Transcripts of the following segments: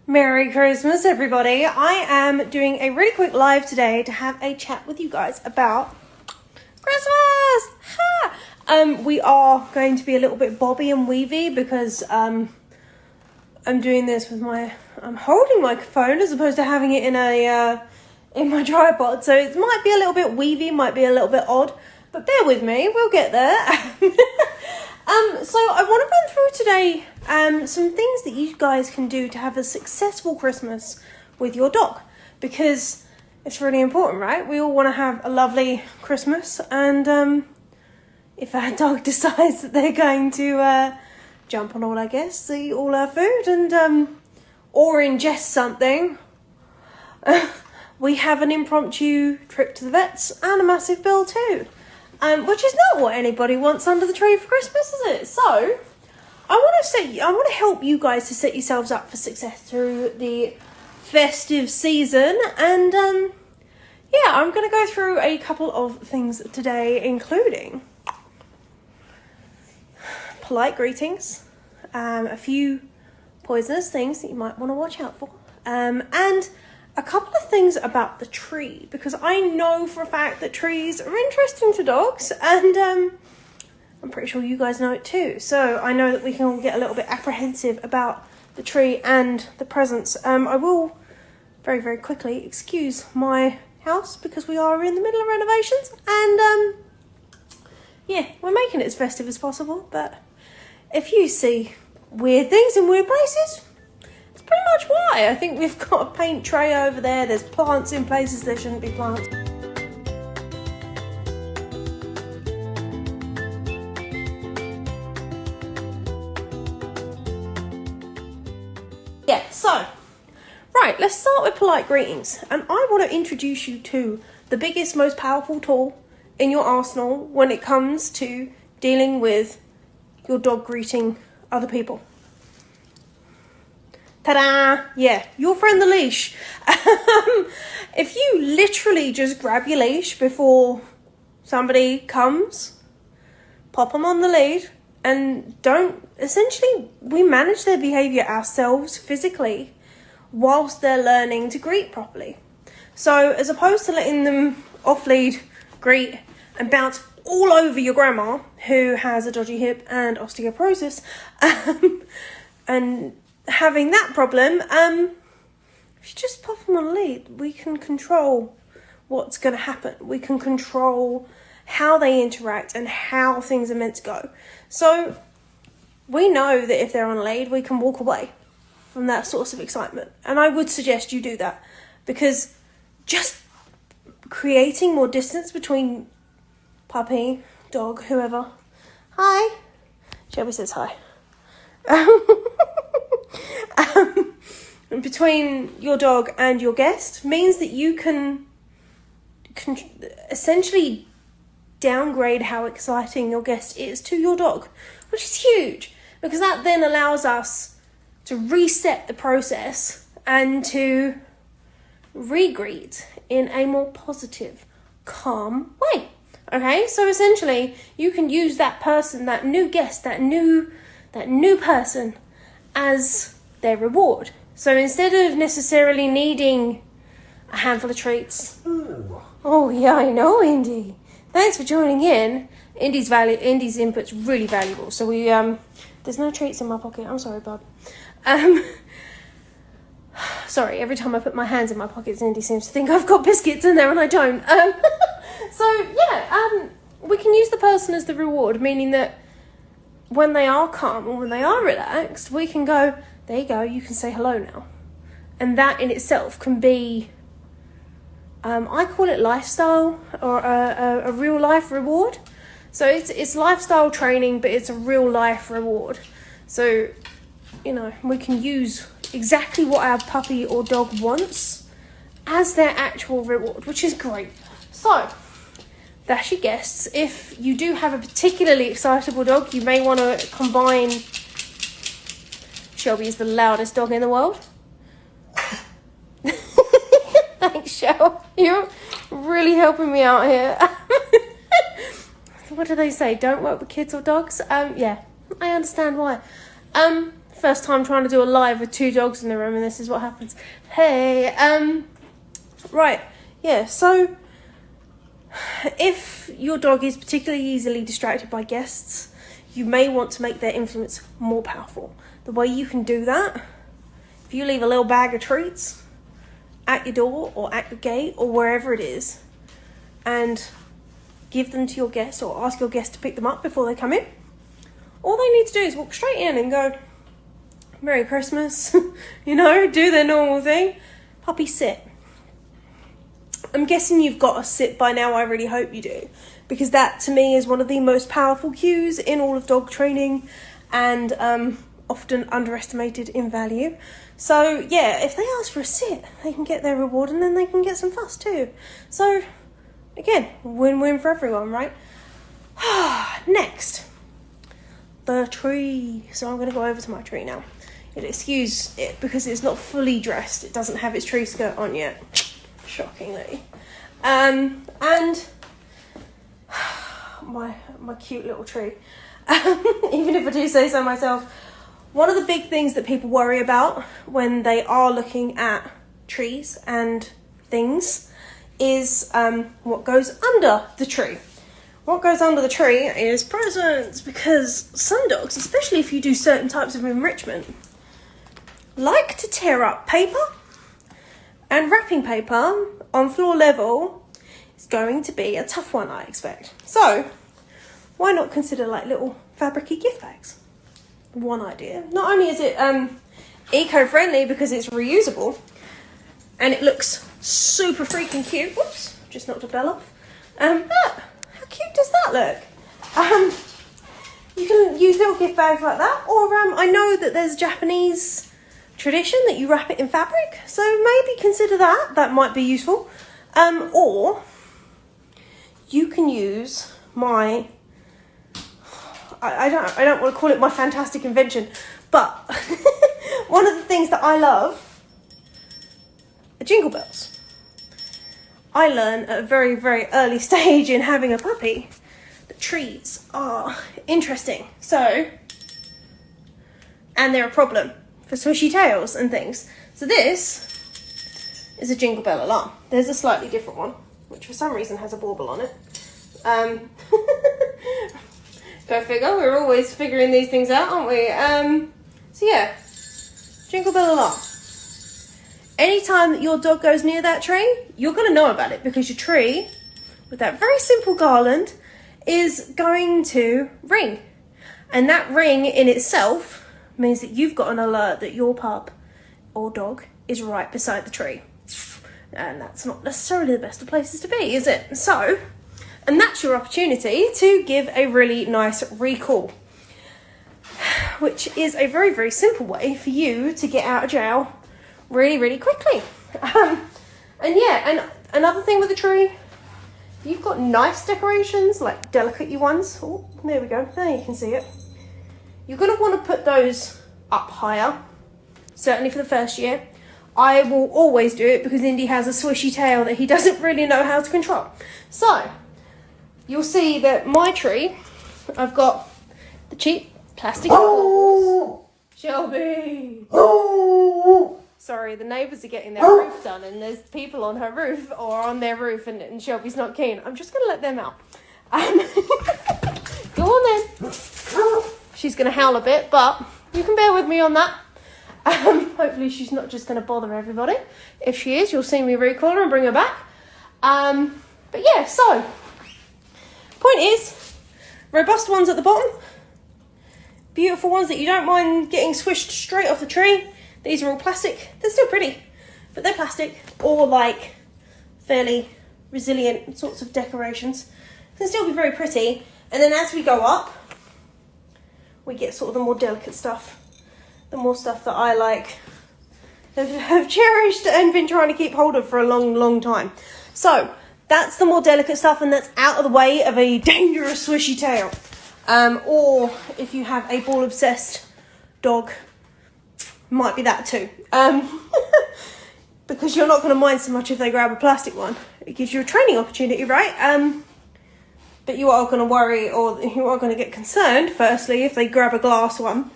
Merry Christmas, everybody. I am doing a really quick live today to have a chat with you guys about Christmas. Ha! We are going to be a little bit bobby and weavy because I'm doing this with I'm holding my phone as opposed to having it in my tripod. So it might be a little bit weavy, might be a little bit odd, but bear with me, we'll get there. So I want to run through today some things that you guys can do to have a successful Christmas with your dog, because it's really important, right? We all want to have a lovely Christmas, and if our dog decides that they're going to jump on all our guests, eat all our food, and or ingest something, we have an impromptu trip to the vets and a massive bill too. Which is not what anybody wants under the tree for Christmas, is it? So, I want to help you guys to set yourselves up for success through the festive season, and yeah, I'm going to go through a couple of things today, including polite greetings, a few poisonous things that you might want to watch out for, and a couple of things about the tree, because I know for a fact that trees are interesting to dogs, and I'm pretty sure you guys know it too. So I know that we can all get a little bit apprehensive about the tree and the presents. I will very, very quickly excuse my house because we are in the middle of renovations, and yeah, we're making it as festive as possible, but if you see weird things in weird places, pretty much why. I think we've got a paint tray over there. There's plants in places there shouldn't be plants. Yeah, so, right, let's start with polite greetings. And I want to introduce you to the biggest, most powerful tool in your arsenal when it comes to dealing with your dog greeting other people. Ta-da! Yeah, your friend the leash. If you literally just grab your leash before somebody comes, pop them on the lead, and we manage their behaviour ourselves physically whilst they're learning to greet properly. So as opposed to letting them off lead, greet, and bounce all over your grandma who has a dodgy hip and osteoporosis, and having that problem, if you just pop them on a lead, we can control what's going to happen. We can control how they interact and how things are meant to go. So we know that if they're on a lead, we can walk away from that source of excitement. And I would suggest you do that, because just creating more distance between puppy, dog, whoever. Hi. Shelby says hi. Between your dog and your guest means that you can essentially downgrade how exciting your guest is to your dog, which is huge, because that then allows us to reset the process and to re-greet in a more positive, calm way. Okay, so essentially you can use that person, that new guest, that new person as their reward. So instead of necessarily needing a handful of treats. Ooh. Oh yeah, I know, Indy. Thanks for joining in. Indy's input's really valuable. So we there's no treats in my pocket. I'm sorry, bud. Sorry, every time I put my hands in my pockets, Indy seems to think I've got biscuits in there and I don't. So yeah, we can use the person as the reward, meaning that when they are calm or when they are relaxed, we can go, there you go, you can say hello now. And that in itself can be, I call it lifestyle, or a real life reward. So it's lifestyle training, but it's a real life reward. So, you know, we can use exactly what our puppy or dog wants as their actual reward, which is great. So, that's your guests. If you do have a particularly excitable dog, you may want to combine. Shelby is the loudest dog in the world. Thanks, Shel. You're really helping me out here. What do they say? Don't work with kids or dogs? Yeah, I understand why. First time trying to do a live with 2 dogs in the room, and this is what happens. Hey, right, yeah, so if your dog is particularly easily distracted by guests, you may want to make their influence more powerful. The way you can do that, if you leave a little bag of treats at your door or at your gate or wherever it is, and give them to your guests or ask your guests to pick them up before they come in, all they need to do is walk straight in and go, Merry Christmas, you know, do their normal thing. Puppy, sit. I'm guessing you've got a sit by now. I really hope you do, because that to me is one of the most powerful cues in all of dog training, and often underestimated in value. So yeah, if they ask for a sit, they can get their reward, and then they can get some fuss too. So again, win-win for everyone, right? Next, the tree. So I'm going to go over to my tree now. You'll excuse it because it's not fully dressed. It doesn't have its tree skirt on yet, shockingly. And my cute little tree. Even if I do say so myself, one of the big things that people worry about when they are looking at trees and things is what goes under the tree. What goes under the tree is presents, because some dogs, especially if you do certain types of enrichment, like to tear up paper, and wrapping paper on floor level is going to be a tough one, I expect. So why not consider like little fabricy gift bags? One idea. Not only is it eco-friendly because it's reusable and it looks super freaking cute. Whoops, just knocked a bell off. Look, how cute does that look? You can use little gift bags like that, or I know that there's Japanese tradition that you wrap it in fabric, so maybe consider that. That might be useful. Or you can use my, I don't want to call it my fantastic invention, but one of the things that I love are jingle bells. I learned at a very, very early stage in having a puppy that trees are interesting. So, and they're a problem for swishy tails and things. So this is a jingle bell alarm. There's a slightly different one, which for some reason has a bauble on it. Go figure, we're always figuring these things out, aren't we? So yeah, jingle bell alarm. Anytime that your dog goes near that tree, you're going to know about it, because your tree, with that very simple garland, is going to ring. And that ring in itself means that you've got an alert that your pup or dog is right beside the tree. And that's not necessarily the best of places to be, is it? So, and that's your opportunity to give a really nice recall, which is a very, very simple way for you to get out of jail really, really quickly. And yeah, and another thing with the tree, if you've got nice decorations, like delicate ones, oh, there we go, there you can see it. You're going to want to put those up higher, certainly for the first year. I will always do it because Indy has a swishy tail that he doesn't really know how to control. So, you'll see that my tree, I've got the cheap plastic. Shelby! Sorry, the neighbours are getting their roof done and there's people on her roof or on their roof and Shelby's not keen. I'm just going to let them out. Go on then. She's going to howl a bit, but you can bear with me on that. Hopefully she's not just going to bother everybody. If she is, you'll see me recall her and bring her back. But yeah, so, point is, robust ones at the bottom. Beautiful ones that you don't mind getting swished straight off the tree. These are all plastic. They're still pretty, but they're plastic, or like fairly resilient sorts of decorations. Can still be very pretty. And then as we go up, we get sort of the more delicate stuff. The more stuff that I like have cherished and been trying to keep hold of for a long, long time. So that's the more delicate stuff, and that's out of the way of a dangerous swishy tail. Or if you have a ball obsessed dog, might be that too. Because you're not going to mind so much if they grab a plastic one. It gives you a training opportunity, right? But you are going to worry, or you are going to get concerned, firstly, if they grab a glass one.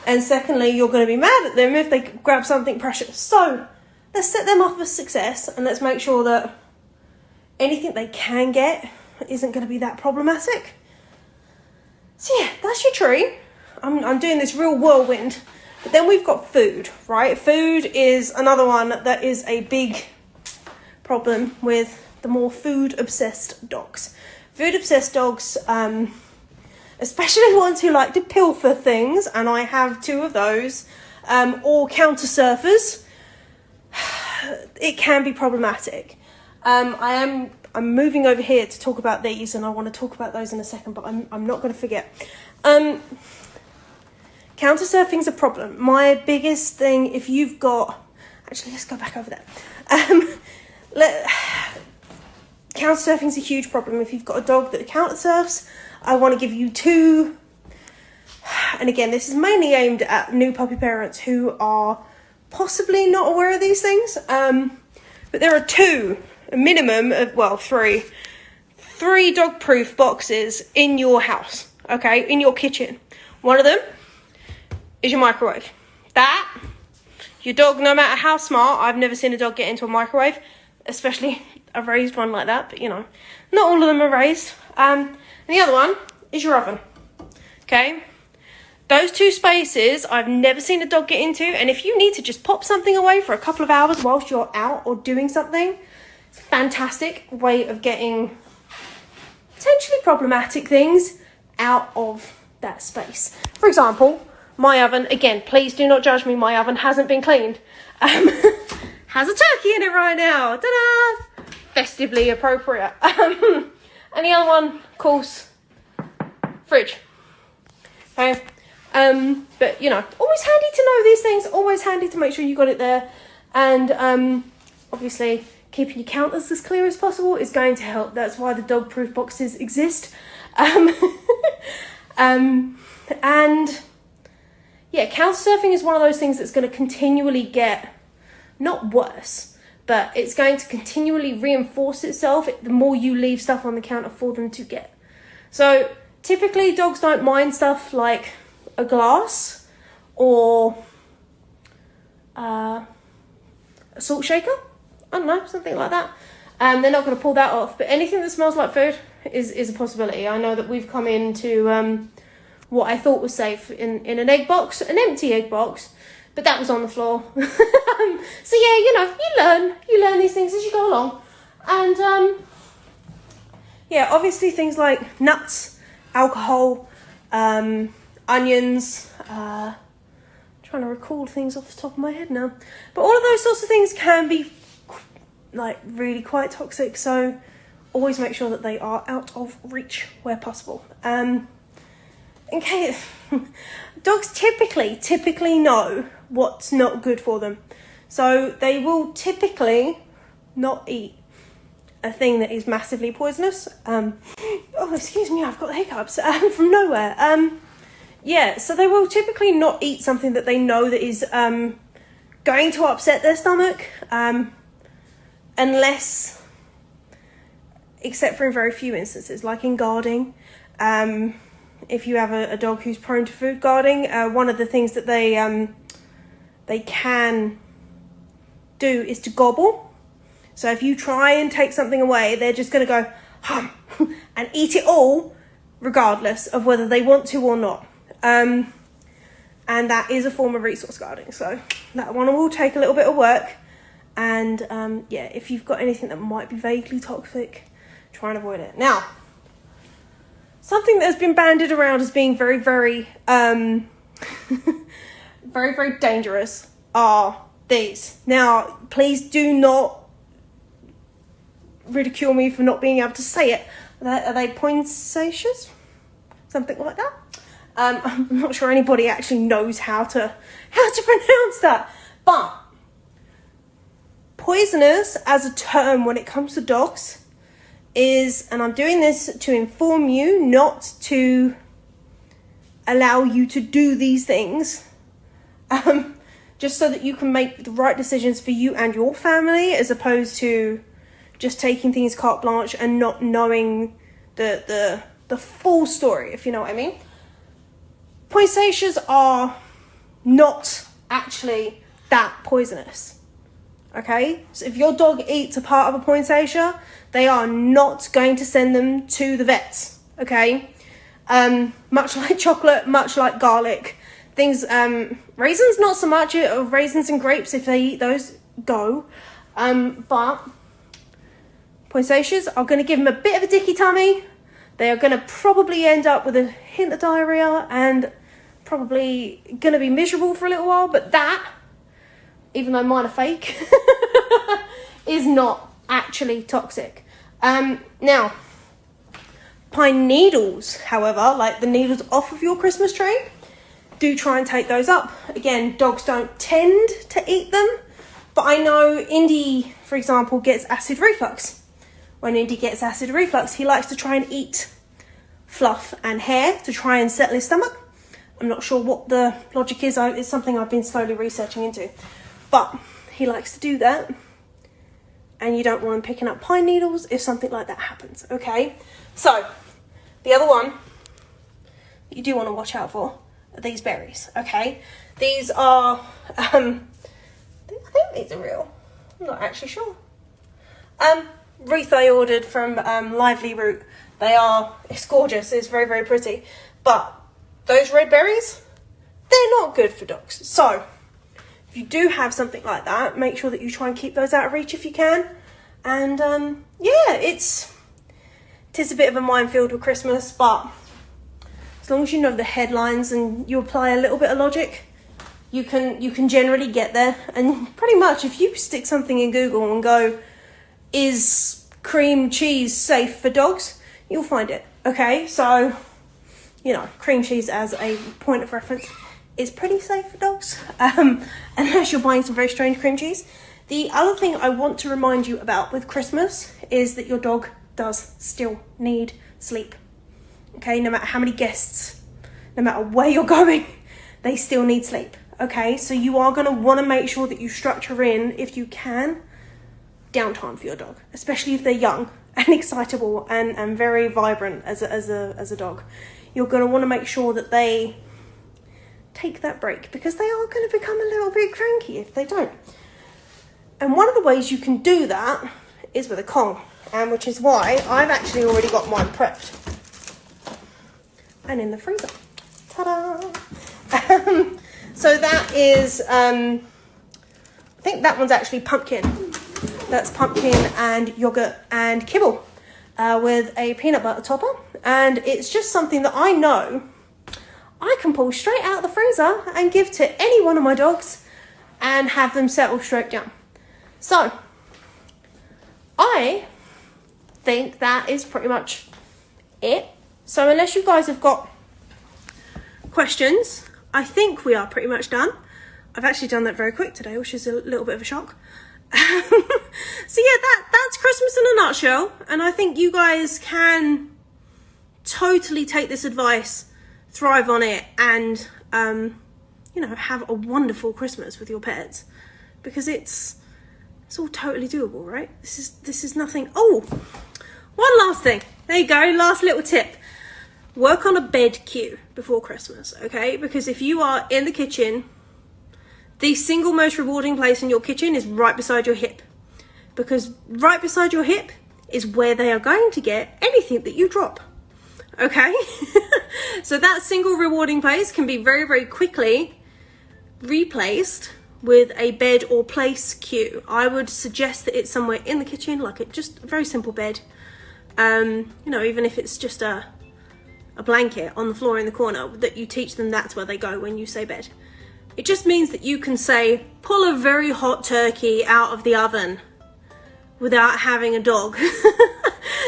And secondly, you're going to be mad at them if they grab something precious. So let's set them up for success, and let's make sure that anything they can get isn't going to be that problematic. So yeah, that's your tree. I'm doing this real whirlwind. But then we've got food, right? Food is another one that is a big problem with the more food-obsessed dogs. Food-obsessed dogs, especially ones who like to pilfer things, and I have 2 of those, or counter surfers, it can be problematic. I'm moving over here to talk about these, and I want to talk about those in a second, but I'm not going to forget. Counter surfing's a problem. My biggest thing, if you've got, actually, let's go back over there. Counter surfing's a huge problem. If you've got a dog that counter surfs, I want to give you 2. And again, this is mainly aimed at new puppy parents who are possibly not aware of these things. But there are 2, a minimum of, well, 3 dog-proof boxes in your house, okay, in your kitchen. One of them is your microwave. That, your dog, no matter how smart, I've never seen a dog get into a microwave, especially a raised one like that, but you know, not all of them are raised. And the other one is your oven, okay? Those 2 spaces I've never seen a dog get into, and if you need to just pop something away for a couple of hours whilst you're out or doing something, it's a fantastic way of getting potentially problematic things out of that space. For example, my oven, again, please do not judge me, my oven hasn't been cleaned. Has a turkey in it right now. Ta-da! Festively appropriate. And the other one, of course, fridge. Okay. But, you know, always handy to know these things, always handy to make sure you got it there. And obviously, keeping your counters as clear as possible is going to help. That's why the dog-proof boxes exist. And yeah, counter surfing is one of those things that's going to continually get, not worse, but it's going to continually reinforce itself the more you leave stuff on the counter for them to get. So typically dogs don't mind stuff like a glass or a salt shaker. I don't know, something like that. They're not going to pull that off. But anything that smells like food is a possibility. I know that we've come into what I thought was safe in an egg box, an empty egg box, but that was on the floor. So yeah, you know, you learn these things as you go along. And yeah, obviously things like nuts, alcohol, onions, trying to recall things off the top of my head now. But all of those sorts of things can be like really quite toxic, so always make sure that they are out of reach where possible. Okay, dogs typically know what's not good for them, so they will typically not eat a thing that is massively poisonous. Oh, excuse me, I've got the hiccups from nowhere. Yeah, so they will typically not eat something that they know that is going to upset their stomach, unless, except for in very few instances, like in guarding. If you have a dog who's prone to food guarding, one of the things that they can do is to gobble. So if you try and take something away, they're just going to go hum and eat it all, regardless of whether they want to or not. And that is a form of resource guarding. So that one will take a little bit of work. And yeah, if you've got anything that might be vaguely toxic, try and avoid it. Now, something that has been bandied around as being very, very, very, very dangerous are these. Now, please do not ridicule me for not being able to say it. Are they poinsettias? Something like that. I'm not sure anybody actually knows how to pronounce that. But poisonous as a term when it comes to dogs is, and I'm doing this to inform you, not to allow you to do these things, just so that you can make the right decisions for you and your family, as opposed to just taking things carte blanche and not knowing the full story, if you know what I mean. Poinsettias are not actually that poisonous. Okay, so if your dog eats a part of a poinsettia, they are not going to send them to the vets. Okay, much like chocolate, much like garlic, things, raisins not so much. Raisins and grapes, if they eat those, go. But poinsettias are going to give them a bit of a dicky tummy. They are going to probably end up with a hint of diarrhea and probably going to be miserable for a little while. But that, even though mine are fake, is not actually toxic. Now, pine needles, however, like the needles off of your Christmas tree, do try and take those up. Again, dogs don't tend to eat them, but I know Indy, for example, gets acid reflux. When Indy gets acid reflux, he likes to try and eat fluff and hair to try and settle his stomach. I'm not sure what the logic is. It's something I've been slowly researching into. But he likes to do that. And you don't want him picking up pine needles if something like that happens, okay? So, the other one that you do want to watch out for are these berries, okay? These are, I think these are real. I'm not actually sure. Wreath I ordered from Lively Root. It's gorgeous, it's very, very pretty. But those red berries, they're not good for dogs. So, if you do have something like that, make sure that you try and keep those out of reach if you can. And yeah, it is a bit of a minefield with Christmas, but as long as you know the headlines and you apply a little bit of logic, you can generally get there. And pretty much if you stick something in Google and go, is cream cheese safe for dogs? You'll find it, okay? So, you know, cream cheese as a point of reference is pretty safe for dogs, unless you're buying some very strange cream cheese. The other thing I want to remind you about with Christmas is that your dog does still need sleep. Okay, no matter how many guests, no matter where you're going, they still need sleep. Okay, so you are going to want to make sure that you structure in, if you can, downtime for your dog, especially if they're young and excitable and very vibrant as a dog. You're going to want to make sure that they take that break, because they are going to become a little bit cranky if they don't. And one of the ways you can do that is with a Kong, and which is why I've actually already got mine prepped and in the freezer. Ta-da! So that is, I think that one's actually pumpkin. That's pumpkin and yogurt and kibble with a peanut butter topper. And it's just something that I know I can pull straight out of the freezer and give to any one of my dogs and have them settle straight down. So, I think that is pretty much it. So unless you guys have got questions, I think we are pretty much done. I've actually done that very quick today, which is a little bit of a shock. So yeah, that's Christmas in a nutshell. And I think you guys can totally take this advice, thrive on it, and you know, have a wonderful Christmas with your pets, because it's all totally doable, right? This is nothing. Oh, one last thing. There you go. Last little tip. Work on a bed cue before Christmas, okay? Because if you are in the kitchen, the single most rewarding place in your kitchen is right beside your hip, because right beside your hip is where they are going to get anything that you drop, okay? So that single rewarding place can be very, very quickly replaced with a bed or place cue. I would suggest that it's somewhere in the kitchen, like just a very simple bed. You know, even if it's just a blanket on the floor in the corner, that you teach them that's where they go when you say bed. It just means that you can say, pull a very hot turkey out of the oven without having a dog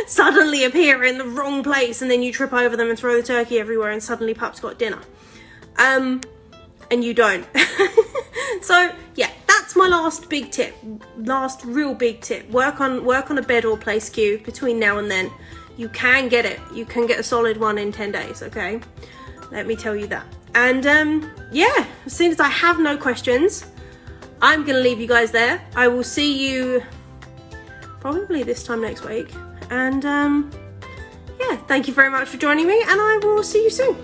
suddenly appear in the wrong place, and then you trip over them and throw the turkey everywhere and suddenly Pup's got dinner. And you don't. So yeah, that's my last big tip, last real big tip. Work on a bed or place cue between now and then. You can get it. You can get a solid one in 10 days, okay? Let me tell you that. And yeah, as soon as I have no questions, I'm gonna leave you guys there. I will see you probably this time next week. And yeah, thank you very much for joining me, and I will see you soon.